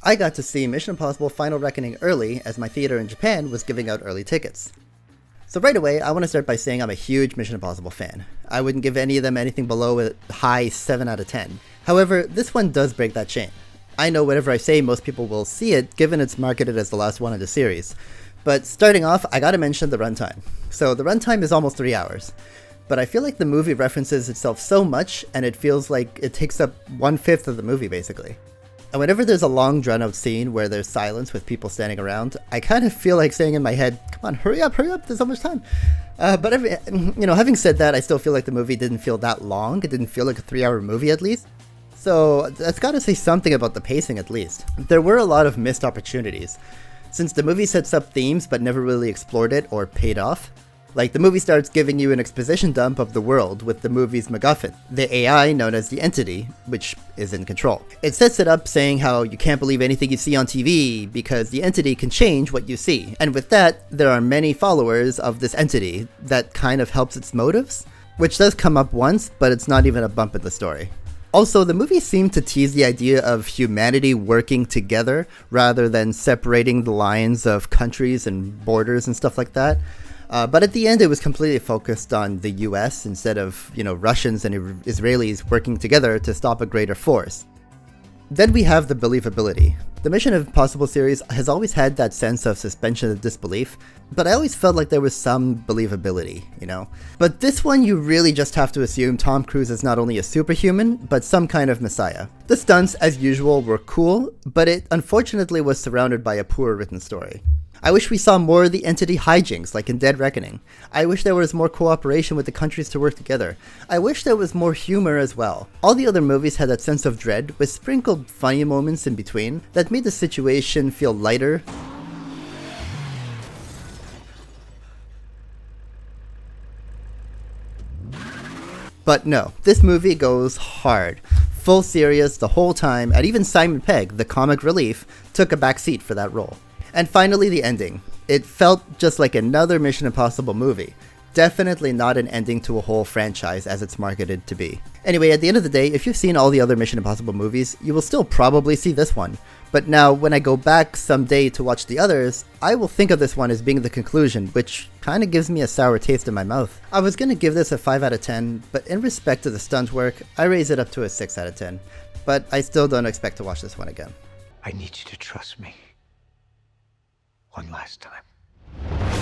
I got to see Mission Impossible Final Reckoning early as my theater in Japan was giving out early tickets. So right away, I want to start by saying I'm a huge Mission Impossible fan. I wouldn't give any of them anything below a high 7 out of 10. However, this one does break that chain. I know whatever I say, most people will see it, given it's marketed as the last one in the series. But starting off, I gotta mention the runtime. So the runtime is almost 3 hours. But I feel like the movie references itself so much, and it feels like it takes up 1/5 of the movie, basically. And whenever there's a long drawn-out scene where there's silence with people standing around, I kind of feel like saying in my head, come on, hurry up, there's so much time. But having said that, I still feel like the movie didn't feel that long. It didn't feel like a 3-hour movie, at least. So that's gotta say something about the pacing, at least. There were a lot of missed opportunities. Since the movie sets up themes but never really explored it or paid off, like, the movie starts giving you an exposition dump of the world with the movie's MacGuffin, the AI known as the Entity, which is in control. It sets it up saying how you can't believe anything you see on TV because the Entity can change what you see. And with that, there are many followers of this Entity that kind of helps its motives, which does come up once, but it's not even a bump in the story. Also, the movie seemed to tease the idea of humanity working together rather than separating the lines of countries and borders and stuff like that. But at the end, it was completely focused on the US instead of, Russians and Israelis working together to stop a greater force. Then we have the believability. The Mission Impossible series has always had that sense of suspension of disbelief, but I always felt like there was some believability, But this one, you really just have to assume Tom Cruise is not only a superhuman, but some kind of messiah. The stunts, as usual, were cool, but it unfortunately was surrounded by a poor written story. I wish we saw more of the Entity hijinks, like in Dead Reckoning. I wish there was more cooperation with the countries to work together. I wish there was more humor as well. All the other movies had that sense of dread, with sprinkled funny moments in between, that made the situation feel lighter. But no, this movie goes hard. Full serious the whole time, and even Simon Pegg, the comic relief, took a back seat for that role. And finally, the ending. It felt just like another Mission Impossible movie. Definitely not an ending to a whole franchise as it's marketed to be. Anyway, at the end of the day, if you've seen all the other Mission Impossible movies, you will still probably see this one. But now, when I go back someday to watch the others, I will think of this one as being the conclusion, which kinda gives me a sour taste in my mouth. I was gonna give this a 5 out of 10, but in respect to the stunt work, I raise it up to a 6 out of 10. But I still don't expect to watch this one again. I need you to trust me. One last time.